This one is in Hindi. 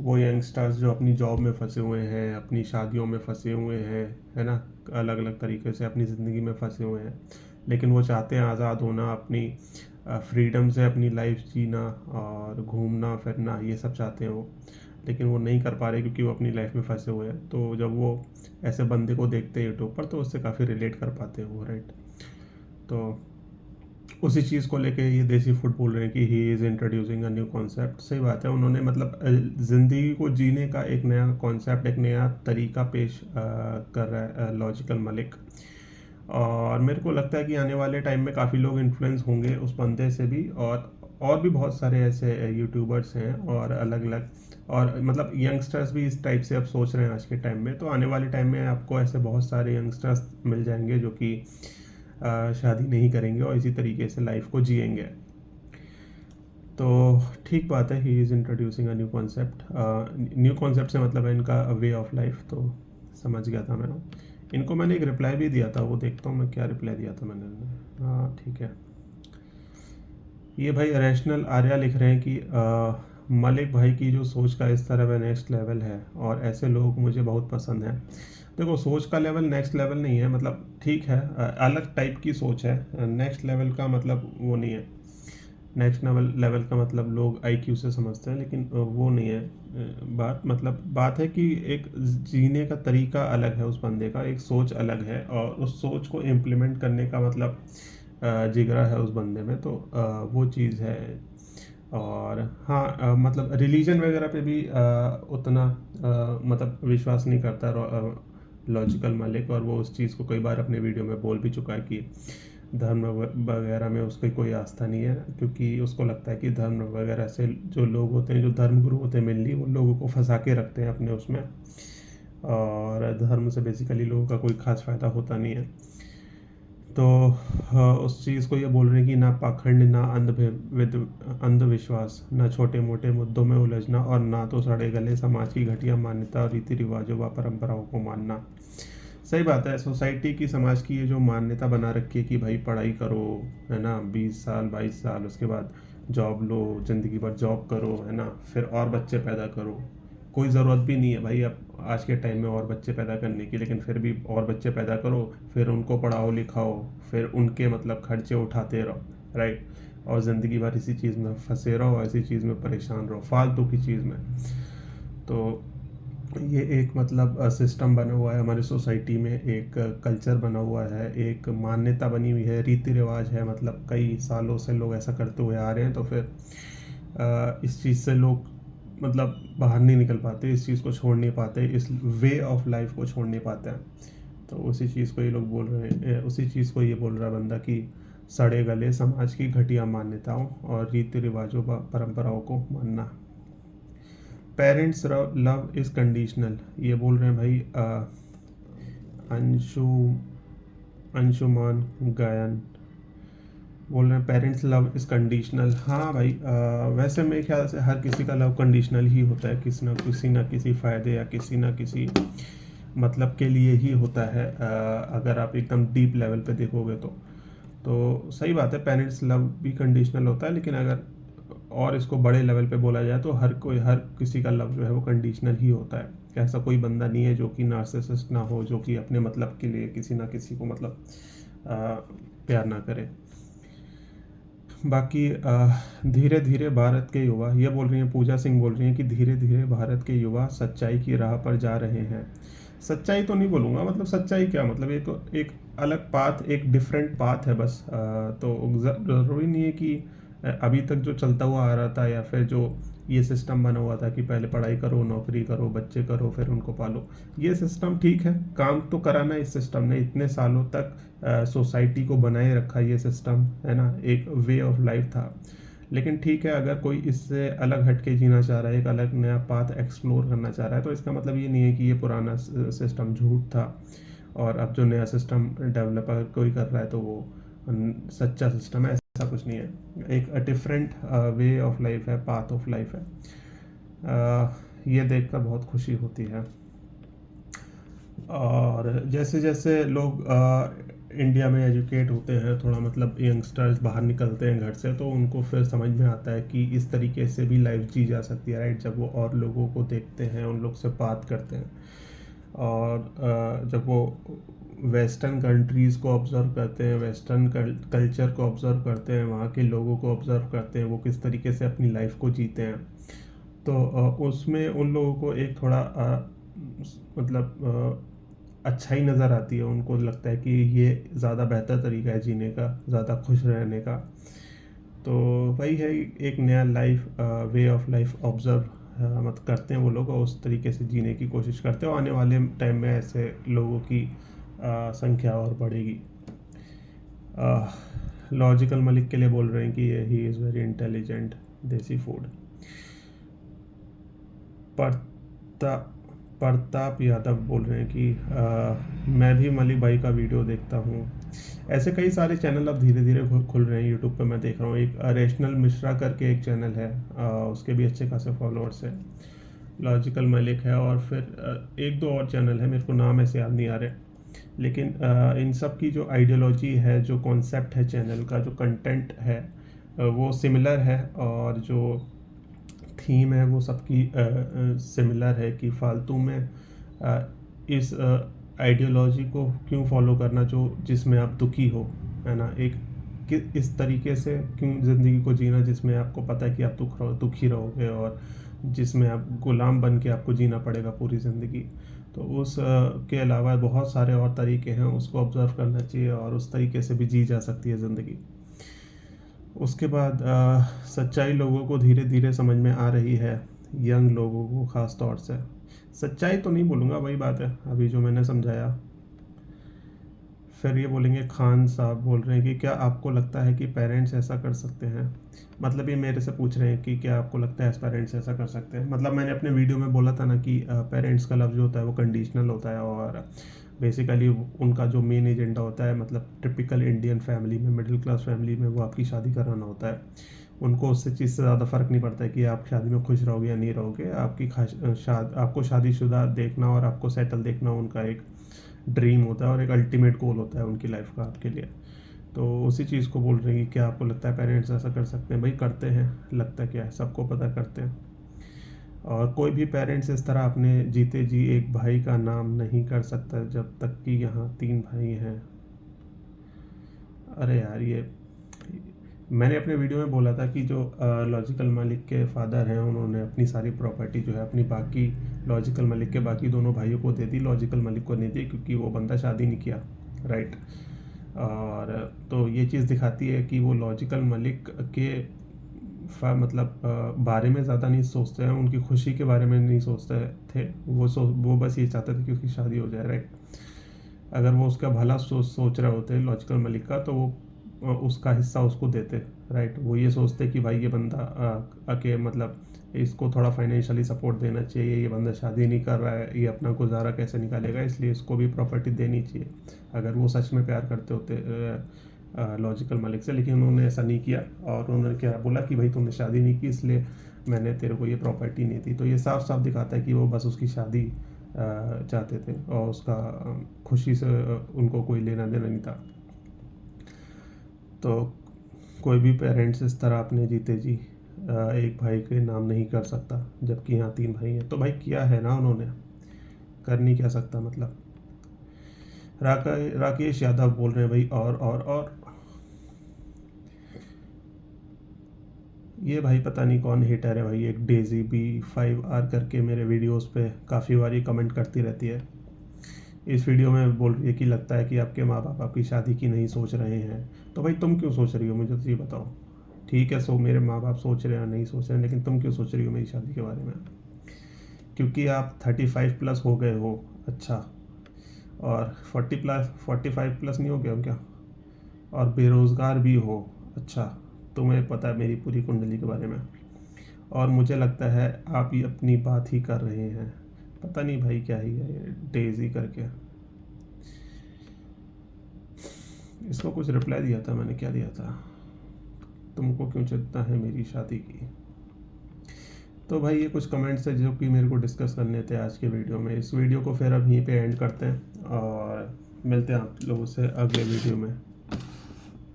वो यंगस्टर्स जो अपनी जॉब में फँसे हुए हैं, अपनी शादियों में फँसे हुए हैं, है ना? अलग-अलग तरीके से अपनी ज़िंदगी में फँसे हुए हैं। लेकिन वो चाहते हैं आज़ाद होना, अपनी फ्रीडम से अपनी लाइफ़ जीना और घूमना-फिरना ये सब चाहते हैं वो। लेकिन वो नहीं कर पा रहे क्योंकि वो अपनी लाइफ़ में फँसे हुए हैं। तो जब वो ऐसे बंदे को देखते हैं यूट्यूब पर तो उससे काफ़ी रिलेट कर पाते हैं वो, राइट? तो उसी चीज़ को लेके ये देसी फूड बोल रहे हैं कि he is introducing a new concept. सही बात है, उन्होंने मतलब ज़िंदगी को जीने का एक नया कॉन्सेप्ट, एक नया तरीका पेश कर रहा है लॉजिकल मलिक। और मेरे को लगता है कि आने वाले टाइम में काफ़ी लोग इन्फ्लुएंस होंगे उस बंदे से भी, और भी बहुत सारे ऐसे यूट्यूबर्स हैं और अलग अलग, और मतलब यंगस्टर्स भी इस टाइप से अब सोच रहे हैं आज के टाइम में। तो आने वाले टाइम में आपको ऐसे बहुत सारे यंगस्टर्स मिल जाएंगे जो कि शादी नहीं करेंगे और इसी तरीके से लाइफ को जिएंगे। तो ठीक बात है, he is introducing a new concept. New concept से मतलब है इनका वे ऑफ लाइफ। तो समझ गया था मैं। इनको मैंने एक रिप्लाई भी दिया था, वो देखता हूँ मैं क्या रिप्लाई दिया था मैंने। हाँ ठीक है। ये भाई रैशनल आर्या लिख रहे हैं कि मलिक भाई की जो सोच का इस तरह वह नेक्स्ट लेवल है और ऐसे लोग मुझे बहुत पसंद हैं। देखो, सोच का लेवल नेक्स्ट लेवल नहीं है, मतलब ठीक है, अलग टाइप की सोच है। नेक्स्ट लेवल का मतलब वो नहीं है। नेक्स्ट लेवल लेवल का मतलब लोग आईक्यू से समझते हैं, लेकिन वो नहीं है। बात मतलब बात है कि एक जीने का तरीका अलग है उस बंदे का, एक सोच अलग है और उस सोच को इम्प्लीमेंट करने का मतलब जिगरा है उस बंदे में। तो वो चीज़ है। और हाँ, मतलब रिलीजन वगैरह पे भी उतना मतलब विश्वास नहीं करता लॉजिकल मालिक, और वो उस चीज़ को कई बार अपने वीडियो में बोल भी चुका है कि धर्म वगैरह में उसकी कोई आस्था नहीं है, क्योंकि उसको लगता है कि धर्म वगैरह से जो लोग होते हैं, जो धर्म गुरु होते हैं मेनली, वो लोगों को फंसा के रखते हैं अपने उसमें, और धर्म से बेसिकली लोगों का कोई खास फ़ायदा होता नहीं है। तो उस चीज़ को ये बोल रहे हैं कि ना पाखंड, ना अंधविश्वास, ना छोटे मोटे मुद्दों में उलझना, और ना तो सड़े गले समाज की घटिया मान्यता और रीति रिवाजों व परंपराओं को मानना। सही बात है, सोसाइटी की, समाज की ये जो मान्यता बना रखी है कि भाई पढ़ाई करो, है ना, 20 साल 22 साल, उसके बाद जॉब लो, ज़िंदगी भर जॉब करो, है ना, फिर और बच्चे पैदा करो। कोई ज़रूरत भी नहीं है भाई अब आज के टाइम में और बच्चे पैदा करने की, लेकिन फिर भी और बच्चे पैदा करो, फिर उनको पढ़ाओ लिखाओ, फिर उनके मतलब खर्चे उठाते रहो, राइट? और ज़िंदगी भर इसी चीज़ में फंसे रहो, ऐसी चीज़ में परेशान रहो, फालतू की चीज़ में। तो ये एक मतलब सिस्टम बना हुआ है हमारी सोसाइटी में, एक कल्चर बना हुआ है, एक मान्यता बनी हुई है, रीति रिवाज है, मतलब कई सालों से लोग ऐसा करते हुए आ रहे हैं। तो फिर इस चीज़ से लोग मतलब बाहर नहीं निकल पाते, इस चीज़ को छोड़ नहीं पाते, इस वे ऑफ लाइफ को छोड़ नहीं पाते हैं। तो उसी चीज़ को ये लोग बोल रहे हैं, उसी चीज़ को ये बोल रहा है बंदा कि सड़े गले समाज की घटिया मान्यताओं और रीति रिवाजों व परंपराओं को मानना। पेरेंट्स लव इज़ कंडीशनल, ये बोल रहे हैं भाई अंशु अंशुमान गायन। बोल रहे हैं पेरेंट्स लव इज़ कंडीशनल। हाँ भाई, वैसे मेरे ख्याल से हर किसी का लव कंडीशनल ही होता है, किसी ना किसी फ़ायदे या किसी ना किसी मतलब के लिए ही होता है। अगर आप एकदम डीप लेवल पे देखोगे तो सही बात है, पेरेंट्स लव भी कंडीशनल होता है, लेकिन अगर और इसको बड़े लेवल पे बोला जाए तो हर किसी का लव जो है वो कंडीशनल ही होता है। ऐसा कोई बंदा नहीं है जो कि नार्सिसिस्ट ना हो, जो कि अपने मतलब के लिए किसी ना किसी को मतलब अ, प्यार ना करे। बाकी धीरे धीरे भारत के युवा, ये बोल रही हैं पूजा सिंह, बोल रही हैं कि धीरे धीरे भारत के युवा सच्चाई की राह पर जा रहे हैं। सच्चाई तो नहीं बोलूँगा, मतलब सच्चाई क्या, मतलब ये तो एक अलग पाथ, एक डिफरेंट पाथ है बस। तो ज़रूरी नहीं है कि अभी तक जो चलता हुआ आ रहा था, या फिर जो ये सिस्टम बना हुआ था कि पहले पढ़ाई करो, नौकरी करो, बच्चे करो, फिर उनको पालो, ये सिस्टम ठीक है, काम तो कराना इस सिस्टम ने इतने सालों तक सोसाइटी को बनाए रखा, ये सिस्टम है ना, एक वे ऑफ लाइफ था। लेकिन ठीक है, अगर कोई इससे अलग हट के जीना चाह रहा है, एक अलग नया पाथ एक्सप्लोर करना चाह रहा है, तो इसका मतलब ये नहीं है कि ये पुराना सिस्टम झूठ था और अब जो नया सिस्टम डेवलप अगर कोई कर रहा है तो वो सच्चा सिस्टम है। ऐसा कुछ नहीं है, एक डिफरेंट वे ऑफ लाइफ है, पाथ ऑफ लाइफ है। ये देखकर बहुत खुशी होती है। और जैसे जैसे लोग इंडिया में एजुकेट होते हैं थोड़ा, मतलब यंगस्टर्स बाहर निकलते हैं घर से, तो उनको फिर समझ में आता है कि इस तरीके से भी लाइफ जी जा सकती है, राइट। जब वो और लोगों को देखते हैं, उन लोग से बात करते हैं, और जब वो वेस्टर्न कंट्रीज़ को ऑब्ज़र्व करते हैं, वेस्टर्न कल्चर को ऑब्ज़र्व करते हैं, वहाँ के लोगों को ऑब्ज़र्व करते हैं, वो किस तरीके से अपनी लाइफ को जीते हैं, तो उसमें उन लोगों को एक थोड़ा मतलब अच्छाई नज़र आती है। उनको लगता है कि ये ज़्यादा बेहतर तरीका है जीने का, ज़्यादा खुश रहने का। तो वही है, एक नया life way of life observe मत करते हैं वो लोग, और उस तरीके से जीने की कोशिश करते हैं, और आने वाले टाइम में ऐसे लोगों की संख्या और बढ़ेगी। लॉजिकल मलिक के लिए बोल रहे हैं कि ही इज़ वेरी इंटेलिजेंट, देसी फूड। परता प्रताप यादव बोल रहे हैं कि मैं भी मलिक भाई का वीडियो देखता हूँ। ऐसे कई सारे चैनल अब धीरे धीरे खुल रहे हैं यूट्यूब पे, मैं देख रहा हूँ। एक रेशनल मिश्रा करके एक चैनल है, उसके भी अच्छे खासे फॉलोअर्स हैं। लॉजिकल मलिक है, और फिर एक दो और चैनल है, मेरे को नाम ऐसे याद नहीं आ रहे, लेकिन इन सब की जो आइडियोलॉजी है, जो कॉन्सेप्ट है चैनल का, जो कंटेंट है, वो सिमिलर है, और जो थीम है वो सबकी सिमिलर है कि फालतू में इस आइडियोलॉजी को क्यों फॉलो करना जो जिसमें आप दुखी हो, है ना। एक इस तरीके से क्यों ज़िंदगी को जीना जिसमें आपको पता है कि आप दुखी रहोगे, और जिसमें आप गुलाम बन के आपको जीना पड़ेगा पूरी ज़िंदगी। तो उस के अलावा बहुत सारे और तरीके हैं, उसको ऑब्ज़र्व करना चाहिए, और उस तरीके से भी जी जा सकती है ज़िंदगी। उसके बाद सच्चाई लोगों को धीरे धीरे समझ में आ रही है, यंग लोगों को ख़ास तौर से। सच्चाई तो नहीं बोलूँगा, वही बात है अभी जो मैंने समझाया। फिर ये बोलेंगे, खान साहब बोल रहे हैं कि क्या आपको लगता है कि पेरेंट्स ऐसा कर सकते हैं। मतलब ये मेरे से पूछ रहे हैं कि क्या आपको लगता है पेरेंट्स ऐसा कर सकते हैं। मतलब मैंने अपने वीडियो में बोला था ना कि पेरेंट्स का लफ्ज़ जो होता है वो कंडीशनल होता है, और बेसिकली उनका जो मेन एजेंडा होता है, मतलब टिपिकल इंडियन फैमिली में, मिडिल क्लास फैमिली में, वो आपकी शादी कराना होता है। उनको उससे चीज़ से ज़्यादा फ़र्क नहीं पड़ता है कि आप शादी में खुश रहोगे या नहीं रहोगे। आपको शादीशुदा देखना और आपको सेटल देखना उनका एक ड्रीम होता है, और एक अल्टीमेट गोल होता है उनकी लाइफ का आपके लिए। तो उसी चीज़ को बोल रहे हैं कि क्या आपको लगता है पेरेंट्स ऐसा कर सकते हैं। भाई करते हैं, लगता क्या है, सबको पता करते हैं। और कोई भी पेरेंट्स इस तरह अपने जीते जी एक भाई का नाम नहीं कर सकता जब तक कि यहाँ 3 भाई हैं। अरे यार, ये मैंने अपने वीडियो में बोला था कि जो लॉजिकल मलिक के फादर हैं, उन्होंने अपनी सारी प्रॉपर्टी जो है अपनी बाकी लॉजिकल मलिक के बाकी दोनों भाइयों को दे दी, लॉजिकल मलिक को नहीं दी, क्योंकि वो बंदा शादी नहीं किया, राइट। और तो ये चीज़ दिखाती है कि वो लॉजिकल मलिक के मतलब बारे में ज़्यादा नहीं सोचते हैं, उनकी खुशी के बारे में नहीं सोचते थे। वो बस ये चाहते थे कि उसकी शादी हो जाए, राइट। अगर वो उसका भला सोच रहे होते लॉजिकल मलिक का, तो वो उसका हिस्सा उसको देते, राइट। वो ये सोचते कि भाई ये बंदा के मतलब इसको थोड़ा फाइनेंशियली सपोर्ट देना चाहिए, ये बंदा शादी नहीं कर रहा है, ये अपना गुजारा कैसे निकालेगा, इसलिए इसको भी प्रॉपर्टी देनी चाहिए, अगर वो सच में प्यार करते होते लॉजिकल मलिक से। लेकिन उन्होंने ऐसा नहीं किया, और उन्होंने क्या बोला कि भाई तुमने शादी नहीं की, इसलिए मैंने तेरे को ये प्रॉपर्टी नहीं दी। तो ये साफ साफ दिखाता है कि वो बस उसकी शादी चाहते थे, और उसका खुशी से उनको कोई लेना देना नहीं था। तो कोई भी पेरेंट्स इस तरह अपने जीते जी एक भाई के नाम नहीं कर सकता, जबकि यहाँ 3 भाई हैं। तो भाई किया है ना उन्होंने, कर नहीं क्या सकता मतलब। राकेश यादव बोल रहे हैं भाई, और ये भाई पता नहीं कौन हेटर है भाई, एक डेजी B5R करके मेरे वीडियोस पे काफ़ी बारी कमेंट करती रहती है। इस वीडियो में बोल रही है कि लगता है कि आपके माँ बाप आपकी शादी की नहीं सोच रहे हैं। तो भाई तुम क्यों सोच रही हो, मुझे तो ये बताओ। ठीक है, मेरे माँ बाप सोच रहे हैं नहीं सोच रहे हैं, लेकिन तुम क्यों सोच रही हो मेरी शादी के बारे में। क्योंकि आप 35 प्लस हो गए हो, अच्छा, और 45 प्लस नहीं हो गए हो क्या, और बेरोज़गार भी हो, अच्छा। तुम्हें पता है मेरी पूरी कुंडली के बारे में, और मुझे लगता है आप ही अपनी बात ही कर रहे हैं। पता नहीं भाई क्या ही है डेजी करके। इसको कुछ रिप्लाई दिया था मैंने, क्या दिया था, तुमको क्यों चिंता है मेरी शादी की। तो भाई ये कुछ कमेंट्स है जो कि मेरे को डिस्कस करने थे आज के वीडियो में। इस वीडियो को फिर अब यहीं पे एंड करते हैं, और मिलते हैं आप लोगों से अगले वीडियो में।